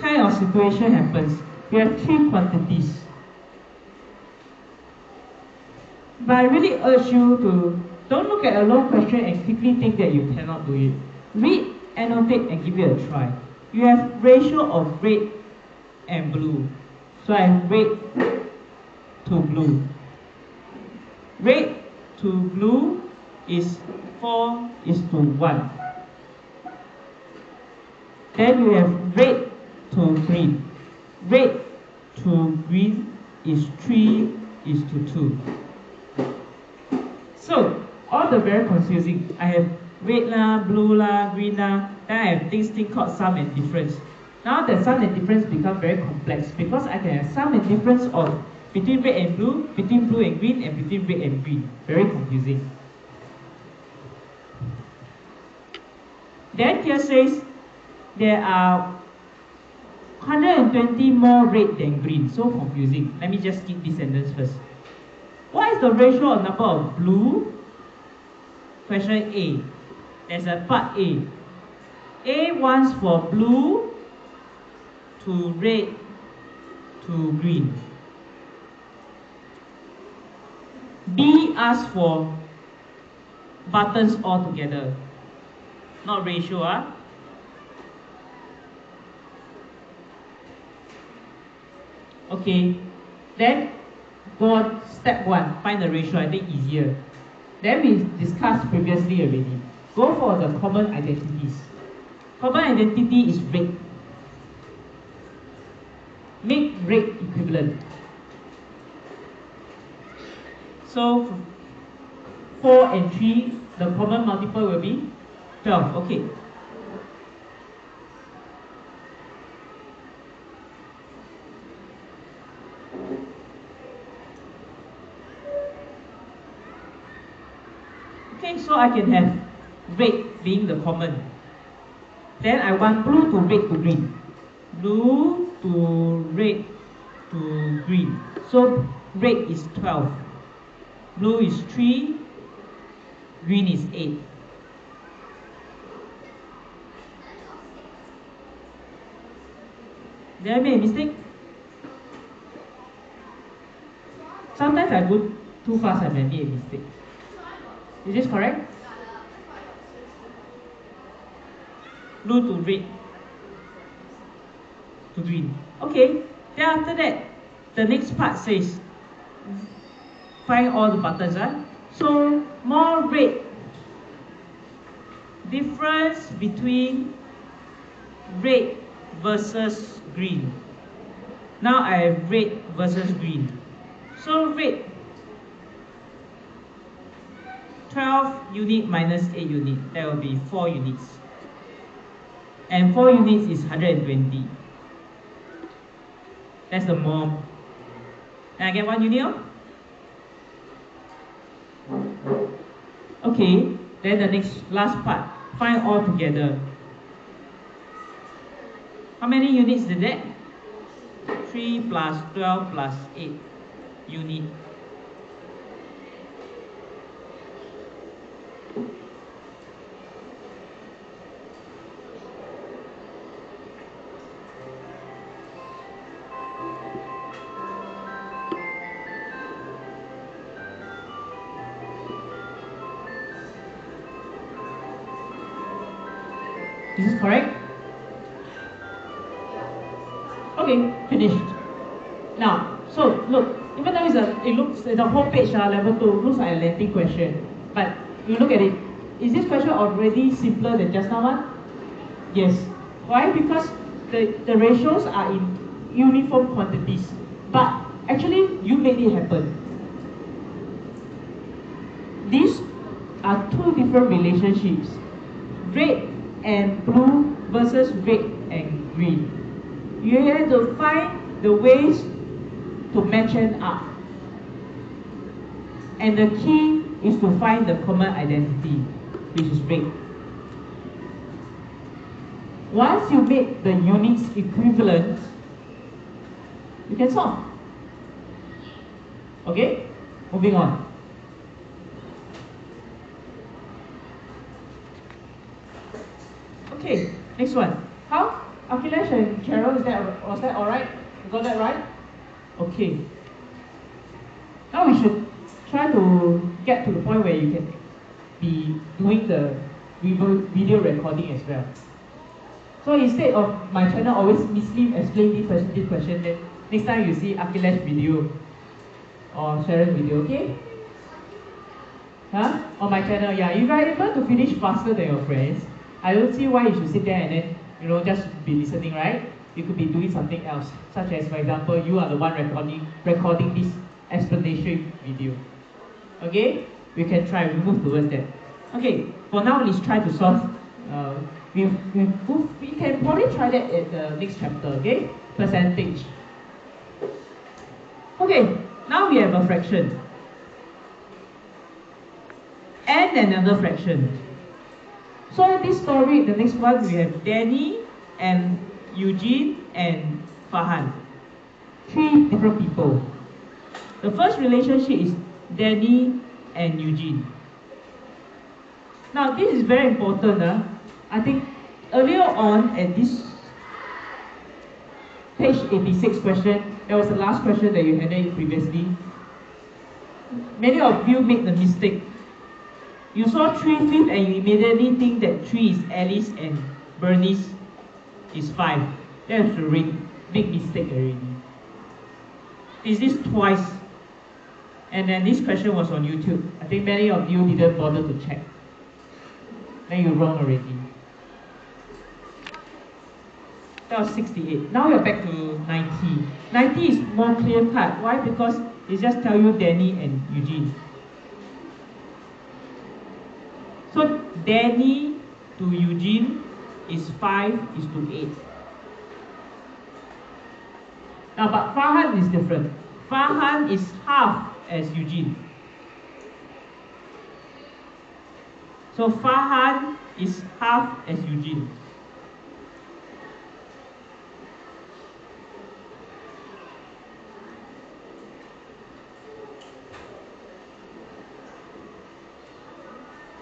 kind of situation happens, you have three quantities. But I really urge you to don't look at a long question and quickly think that you cannot do it. Read, annotate, and give it a try. You have ratio of red and blue. So I have red to blue. Red to blue is 4:1. Then you have red to green. Red to green is 3:2. So, all the very confusing. I have red lah, blue lah, green lah. Then I have this thing called sum and difference. Now the sum and difference become very complex because I can have sum and difference of between red and blue, between blue and green, and between red and green. Very confusing. Then here says there are 120 more red than green. So confusing. Let me just skip this sentence first. What is the ratio of number of blue? Question A. There's a part A. A wants for blue to red to green. B asks for buttons all together. Not ratio, Okay. Then go on step 1. Find the ratio. I think easier. Then we discussed previously already. Go for the common identities. Common identity is red. Make red equivalent. So 4 and 3, the common multiple will be 12. Okay. Okay, so I can have red being the common. Then I want blue to red to green. Blue to red to green. So red is 12. Blue is 3. Green is 8. Did I make a mistake? Sometimes I go too fast and I make a mistake. Is this correct? Blue to red to green. Okay, then after that, the next part says find all the buttons. So more red. Difference between red versus green. Now I have red versus green. So red 12 unit minus 8 unit, that will be 4 units. And 4 units is 120. That's the more. And I get 1 unit? Okay, then the last part, find all together. How many units is that? 3 plus 12 plus 8 unit. Is this correct? Okay, finished. Now, so look, even though it's a whole page, level 2, looks like a lengthy question. But you look at it, is this question already simpler than just now one? Yes. Why? Because the ratios are in uniform quantities. But actually, you made it happen. These are two different relationships. Red and blue versus red and green. You have to find the ways to match them up. And the key is to find the common identity, which is red. Once you make the units equivalent, you can solve. Okay? Moving on. Okay, next one. How? Akhilesh and Cheryl, was that alright? You got that right? Okay. Now we should try to get to the point where you can be doing the video recording as well. So instead of my channel always mislead explain this question, then next time you see Akhilesh video or Sharon video, okay? Huh? On my channel, yeah. If you are able to finish faster than your friends, I don't see why you should sit there and then just be listening, right? You could be doing something else, such as, for example, you are the one recording this explanation video. Okay? We can try, we move towards that. Okay, for now, let's try to solve. We can probably try that at the next chapter, okay? Percentage. Okay, now we have a fraction. And another fraction. So this story, the next one, we have Danny and Eugene and Farhan. 3 different people. The first relationship is Danny and Eugene. Now this is very important. I think earlier on at this page 86 question, that was the last question that you handed previously. Many of you made the mistake. You saw 3 fifths and you immediately think that 3 is Alice and Bernice is 5. That's a big mistake already. Is this twice? And then this question was on YouTube. I think many of you didn't bother to check. Then you're wrong already. That was 68. Now we're back to 90. 90 is more clear cut. Why? Because it just tell you Danny and Eugene. So Danny to Eugene is 5:8. Now but Farhan is different. Farhan is half as Eugene. So Farhan is half as Eugene.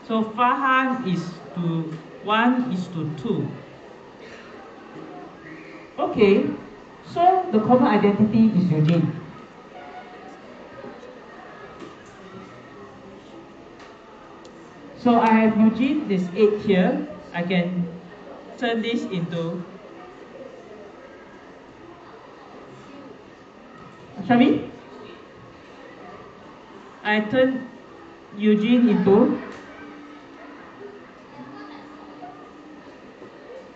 So Farhan is to 1:2. Okay, so the common identity is Eugene. So I have Eugene, this 8 here. I can turn this into, shall we? I turn Eugene into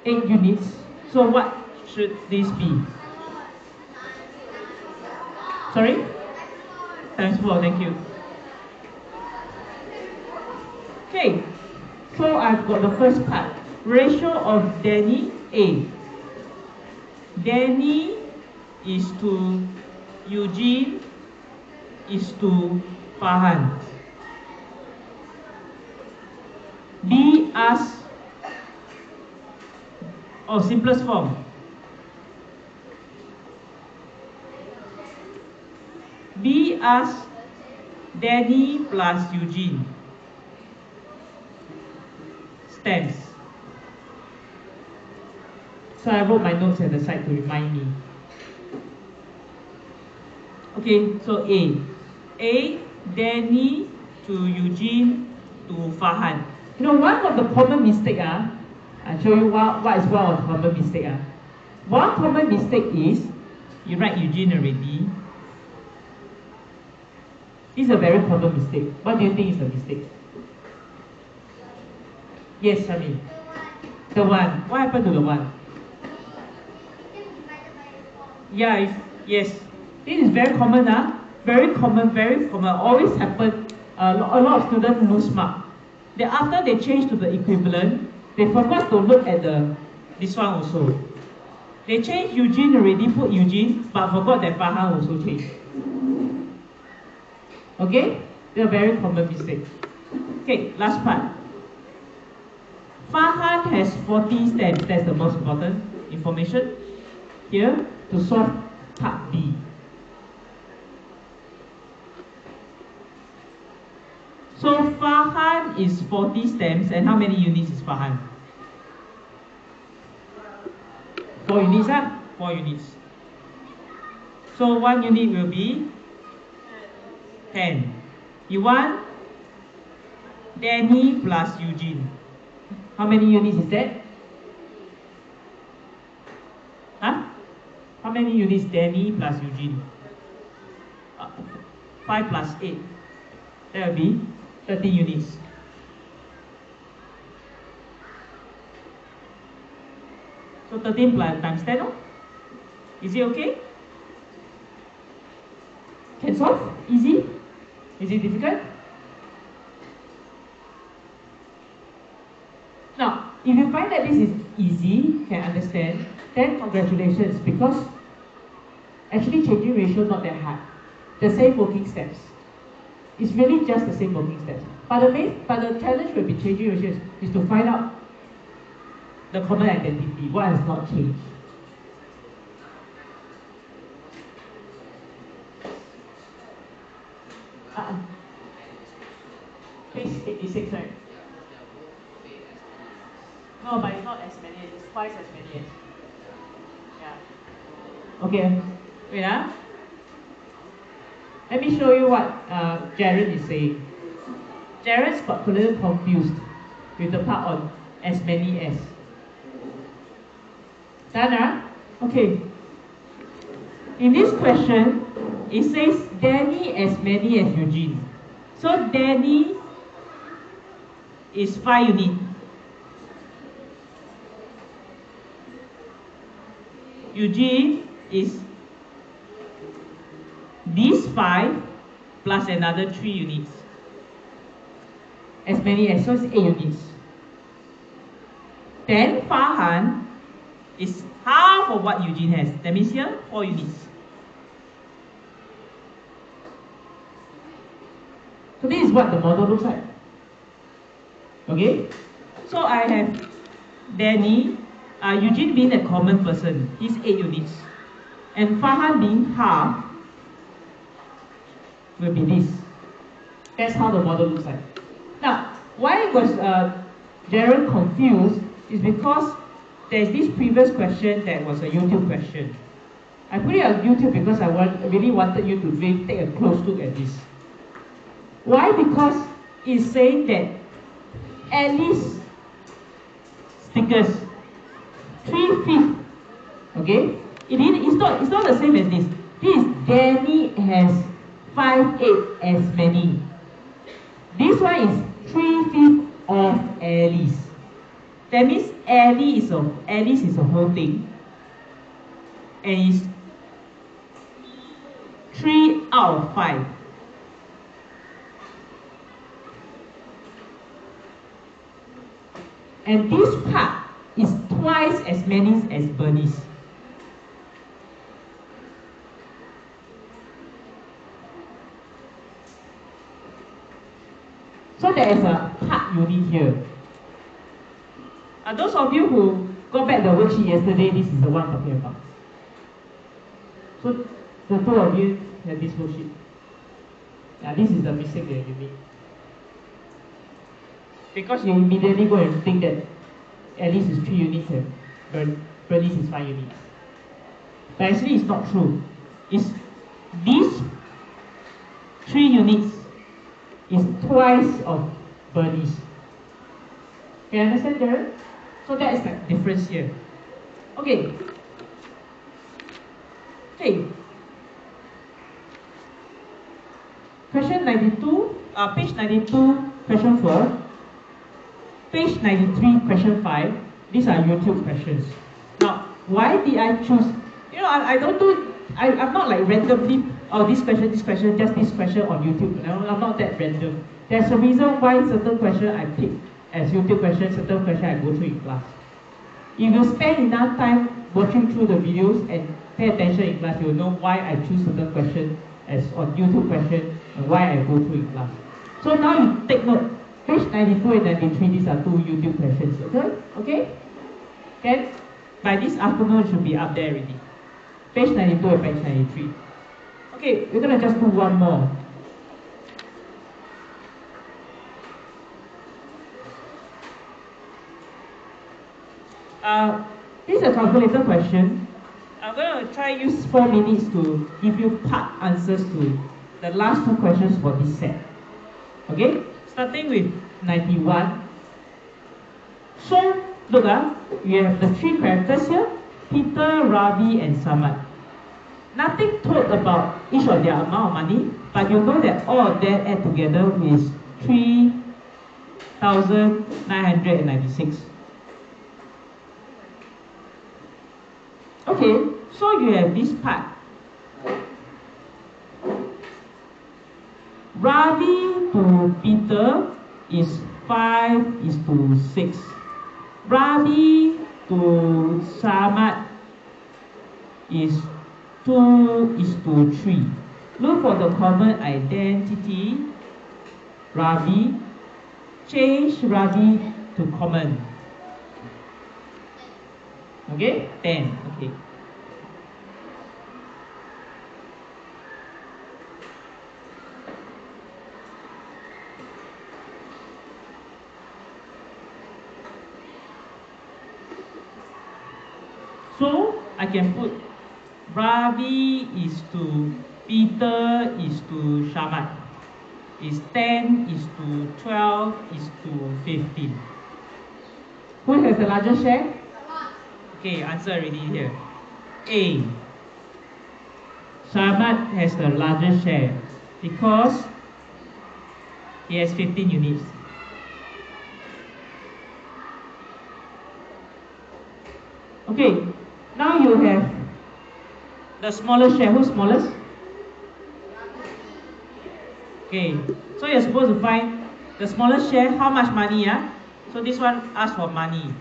8 units. So what should this be? Sorry? Times 4, thank you. Okay, so I've got the first part. Ratio of Danny, A. Danny is to Eugene is to Farhan. B as, simplest form. B as Danny plus Eugene. Stems. So I wrote my notes at the side to remind me. Okay, so A, Danny to Eugene to Farhan. You know, one of the common mistake, I'll show you what is one of the common mistake. One common mistake is, you write Eugene already. This is a very common mistake. What do you think is the mistake? Yes, Shami. The 1. What happened to the 1? Yeah, yes. This is very common, very common. Always happen. A lot of students lose mark. Then after they change to the equivalent, they forgot to look at this one also. They changed Eugene already, put Eugene, but forgot that Farhan also changed. Okay? They're very common mistake. Okay, last part. Farhan has 40 stems. That's the most important information here to solve part B. So Farhan is 40 stems, and how many units is Farhan? 4 units, 4 units. So 1 unit will be 10. You want Danny plus Eugene. How many units is that? How many units Danny plus Eugene? 5 plus 8. That will be 30 units. So 13 plus times 10, no? Is it okay? Can solve? Easy? Is it difficult? Now, if you find that this is easy, can understand, then congratulations, because actually changing ratio not that hard. The same working steps. It's really just the same working steps. But the challenge will be changing ratio is to find out the common identity, what has not changed. Page 86, right? No, but it's not as many, it's twice as many. Yeah. Okay, wait. Let me show you what Jared is saying. Jared's got a little confused with the part on as many as. Done, okay. In this question, it says Danny as many as Eugene. So Danny is 5 units. Eugene is these 5 plus another 3 units. As many as, so it's 8 units. Then Farhan is half of what Eugene has. That means here, 4 units. So this is what the model looks like. Okay? So I have Danny, Eugene being a common person, he's 8 units. And Farhan being half will be this. That's how the model looks like. Now, why was Jared confused is because there's this previous question that was a YouTube question. I put it on YouTube because I really wanted you to really take a close look at this. Why? Because it's saying that Alice stickers 3/5. Okay? It's not the same as this. This Danny has 5/8 as many. This one is 3/5 of Alice. That means Alice is a whole thing. And it's 3 out of 5. And this part is twice as many as Bernie's. So there is a part unit here. Those of you who got back the worksheet yesterday, this is the one talking about. So the two of you have this worksheet. This is the mistake that you make. Because you immediately go and think that Alice is 3 units and Bernice is 5 units. But actually it's not true. It's these 3 units is twice of Bernice. Can you understand, Jared? So that is the difference here. Okay. Okay. Question 92, page 92, question 4. Page 93, question 5. These are YouTube questions. Now, why did I choose? I'm not like randomly, this question, just this question on YouTube. No, I'm not that random. There's a reason why certain question I pick as YouTube questions, certain question I go through in class. If you spend enough time watching through the videos and pay attention in class, you'll know why I choose certain question as on YouTube question and why I go through in class. So now you take note. Page 92 and 93, these are 2 YouTube questions, okay? Okay? Can? By this afternoon, it should be up there already. Page 92 and page 93. Okay, we're gonna just do one more. This is a calculator question. I'm going to try use 4 minutes to give you part answers to the last 2 questions for this set. Okay? Starting with 91. So, look, you have the 3 characters here, Peter, Ravi and Samad. Nothing told about each of their amount of money, but you know that all of them add together is 3,996. Okay, so you have this part. Ravi to Peter is 5:6. Ravi to Samad is 2:3. Look for the common identity. Ravi. Change Ravi to common. Okay? 10. Okay. So I can put Ravi is to Peter is to Samad is 10:12 15. Who has the largest share? Okay, answer already here. A. Samad has the largest share because he has 15 units. Okay, now you have the smallest share. Who's smallest? Okay, so you're supposed to find the smallest share, how much money, yeah? So this one asks for money.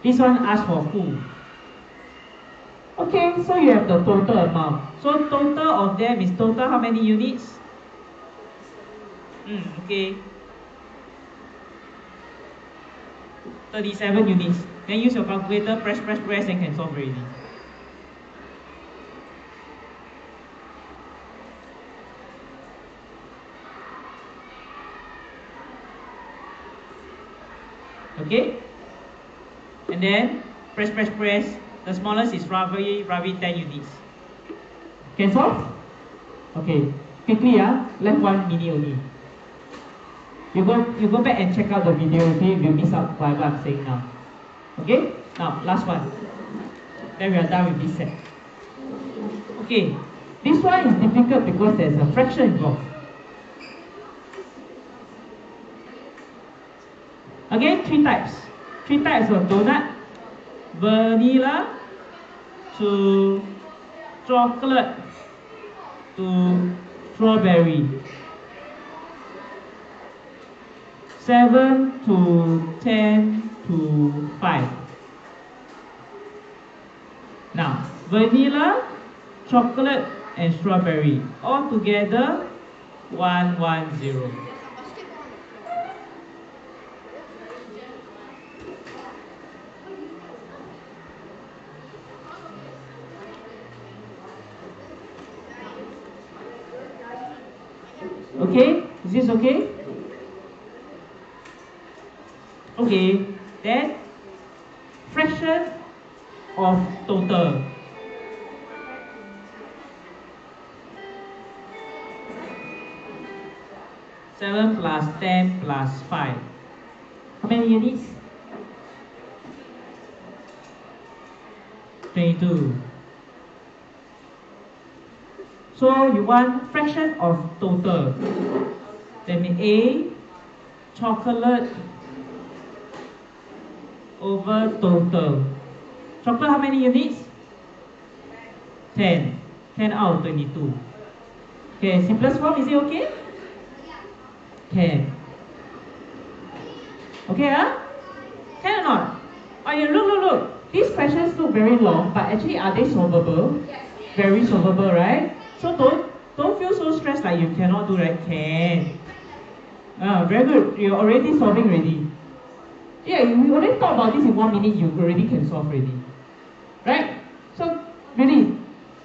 This one asks for who? Okay, so you have the total amount. So total of them is total how many units? Okay. 37 units. Then use your calculator, press and can solve already. Okay? And then press. The smallest is Ravi 10 units. Can solve? Okay. Quickly, left 1 minute only. You go back and check out the video, okay, if you miss out whatever I'm saying now. Okay? Now, last one. Then we are done with this set. Okay. This one is difficult because there's a fraction involved. Again, 3 types. 3 types of donut. Vanilla to chocolate to strawberry. 7 to 10 to 5. Now, vanilla, chocolate and strawberry. All together, 110. Okay, is this okay? Okay, then fraction of total. Seven plus 10 plus 5. How many units? 22. So you want fraction of total. That means A, chocolate over total. Chocolate how many units? 10. 10 out of 22. Okay, simplest form, is it okay? 10. Okay, Can or not? Oh, yeah, look. These questions look very long, but actually are they solvable? Very solvable, right? So don't feel so stressed like you cannot do, right? Can. Very good. You're already solving already. Yeah, we already talked about this in 1 minute, you already can solve already. Right? So, really,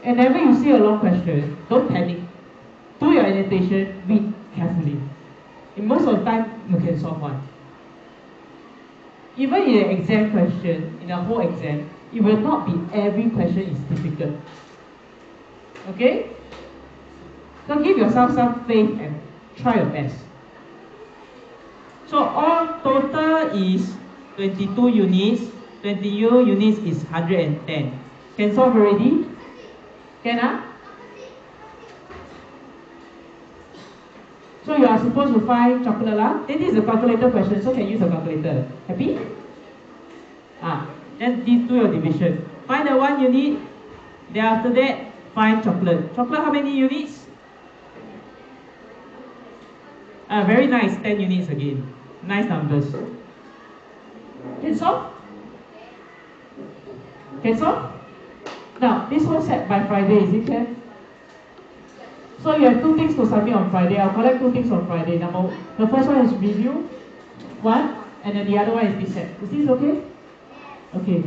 whenever you see a long question, don't panic. Do your annotation, read carefully. In most of the time, you can solve one. even in an exam question, in a whole exam, it will not be every question is difficult. Okay? So give yourself some faith and try your best. So all total is 22 units. 20 units is 110. Can solve already? Can? So you are supposed to find chocolate lah. Then this is a calculator question, so can use a calculator. Happy? Then do your division. Find the 1 unit. Then after that, find chocolate. Chocolate how many units? Very nice, 10 units again. Nice numbers. Can solve? Can solve? Now, this whole set by Friday, is it clear? So you have 2 things to submit on Friday. I'll collect 2 things on Friday. The first one is review, 1, and then the other one is this set. Is this okay? Okay.